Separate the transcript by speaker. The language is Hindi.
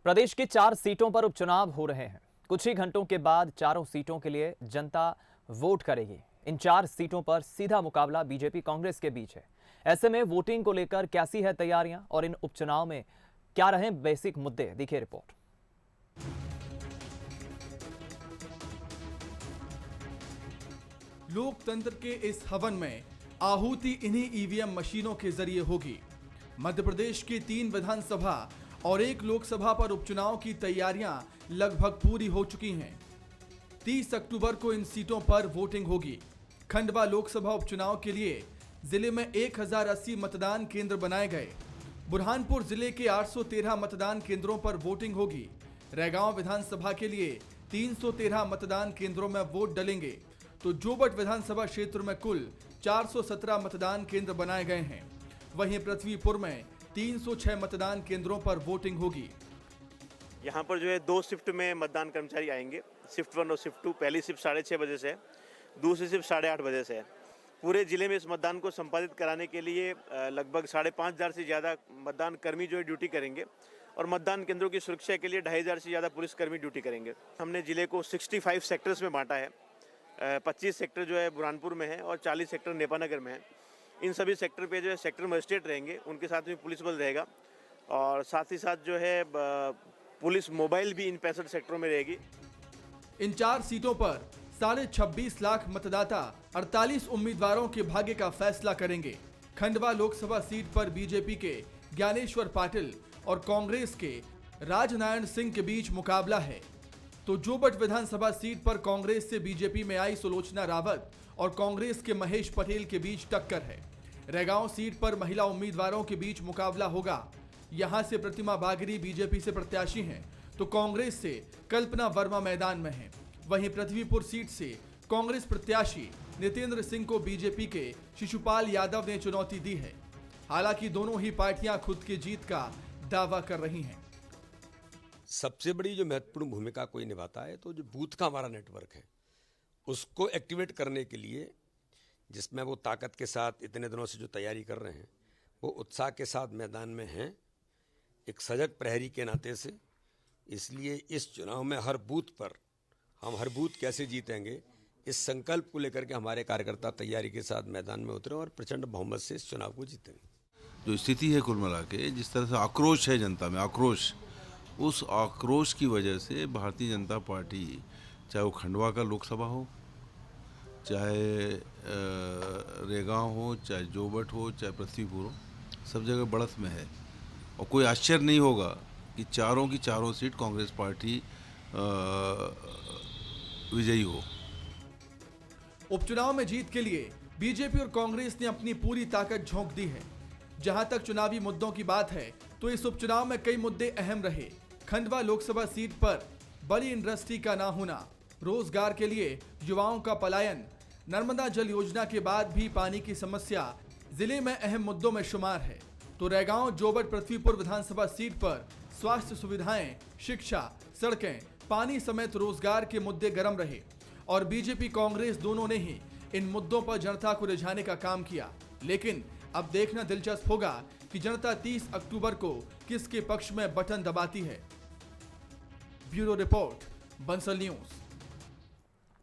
Speaker 1: प्रदेश की 4 सीटों पर उपचुनाव हो रहे हैं। कुछ ही घंटों के बाद चारों सीटों के लिए जनता वोट करेगी। इन 4 सीटों पर सीधा मुकाबला बीजेपी कांग्रेस के बीच है। ऐसे में वोटिंग को लेकर कैसी है तैयारियां और इन उपचुनाव में क्या रहे बेसिक मुद्दे, देखिए रिपोर्ट।
Speaker 2: लोकतंत्र के इस हवन में आहुति इन्हीं ईवीएम मशीनों के जरिए होगी। मध्य प्रदेश की 3 विधानसभा और 1 लोकसभा पर उपचुनाव की तैयारियां लगभग पूरी हो चुकी हैं। 30 अक्टूबर को इन सीटों पर वोटिंग होगी। खंडवा लोकसभा उपचुनाव के लिए जिले में 1080 मतदान केंद्र बनाए गए। बुरहानपुर जिले के 813 मतदान केंद्रों पर वोटिंग होगी। रैगांव विधानसभा के लिए 313 मतदान केंद्रों में वोट डलेंगे, तो जोबट विधानसभा क्षेत्र में कुल 417 मतदान केंद्र बनाए गए हैं। वहीं पृथ्वीपुर में 306 मतदान केंद्रों पर वोटिंग होगी।
Speaker 3: यहाँ पर जो है 2 शिफ्ट में मतदान कर्मचारी आएंगे। शिफ्ट 1 और शिफ्ट 2। पहली शिफ्ट 6:30 बजे से है, दूसरी शिफ्ट 8:30 बजे से है। पूरे जिले में इस मतदान को संपादित कराने के लिए लगभग 5,500 से ज़्यादा मतदान कर्मी जो है ड्यूटी करेंगे और मतदान केंद्रों की सुरक्षा के लिए 2,500 से ज़्यादा पुलिसकर्मी ड्यूटी करेंगे। हमने जिले को 65 सेक्टर्स में बांटा है। 25 सेक्टर जो है बुरहानपुर में है और 40 सेक्टर नेपानगर में है। इन सभी सेक्टर पे जो है सेक्टर मजिस्ट्रेट रहेंगे, उनके साथ में पुलिस बल रहेगा और साथ ही साथ जो है पुलिस मोबाइल भी इन 65 सेक्टरों में रहेगी।
Speaker 2: इन 4 सीटों पर 26.5 लाख मतदाता 48 उम्मीदवारों के भाग्य का फैसला करेंगे। खंडवा लोकसभा सीट पर बीजेपी के ज्ञानेश्वर पाटिल और कांग्रेस के राजनारायण सिंह के बीच मुकाबला है, तो जोबट विधानसभा सीट पर कांग्रेस से बीजेपी में आई सुलोचना रावत और कांग्रेस के महेश पटेल के बीच टक्कर है। रैगांव सीट पर महिला उम्मीदवारों के बीच मुकाबला होगा। यहां से प्रतिमा बागरी बीजेपी से प्रत्याशी हैं, तो कांग्रेस से कल्पना वर्मा मैदान में हैं। वहीं पृथ्वीपुर सीट से कांग्रेस प्रत्याशी नितेंद्र सिंह को बीजेपी के शिशुपाल यादव ने चुनौती दी है। हालांकि दोनों ही पार्टियां खुद की जीत का दावा कर रही हैं।
Speaker 4: सबसे बड़ी जो महत्वपूर्ण भूमिका कोई निभाता है तो जो बूथ का हमारा नेटवर्क है उसको एक्टिवेट करने के लिए, जिसमें वो ताकत के साथ इतने दिनों से जो तैयारी कर रहे हैं वो उत्साह के साथ मैदान में हैं, एक सजग प्रहरी के नाते से। इसलिए इस चुनाव में हर बूथ पर हम हर बूथ कैसे जीतेंगे, इस संकल्प को लेकर के हमारे कार्यकर्ता तैयारी के साथ मैदान में उतरे और प्रचंड बहुमत से इस चुनाव को जीतेंगे।
Speaker 5: जो स्थिति है कुल मिला के, जिस तरह से आक्रोश है जनता में, उस आक्रोश की वजह से भारतीय जनता पार्टी, चाहे वो खंडवा का लोकसभा हो, चाहे रेगांव हो, चाहे जोबट हो, चाहे पृथ्वीपुर हो, सब जगह बढ़त में है। और कोई आश्चर्य नहीं होगा कि चारों की चारों सीट कांग्रेस पार्टी विजयी हो।
Speaker 2: उपचुनाव में जीत के लिए बीजेपी और कांग्रेस ने अपनी पूरी ताकत झोंक दी है। जहां तक चुनावी मुद्दों की बात है तो इस उपचुनाव में कई मुद्दे अहम रहे। खंडवा लोकसभा सीट पर बड़ी इंडस्ट्री का ना होना, रोजगार के लिए युवाओं का पलायन, नर्मदा जल योजना के बाद भी पानी की समस्या जिले में अहम मुद्दों में शुमार है। तो रैगांव, जोबट, पृथ्वीपुर विधानसभा सीट पर स्वास्थ्य सुविधाएं, शिक्षा, सड़कें, पानी समेत रोजगार के मुद्दे गर्म रहे और बीजेपी कांग्रेस दोनों ने ही इन मुद्दों पर जनता को रिझाने का काम किया। लेकिन अब देखना दिलचस्प होगा कि जनता 30 अक्टूबर को किसके पक्ष में बटन दबाती है। Bureau report, Bansal news.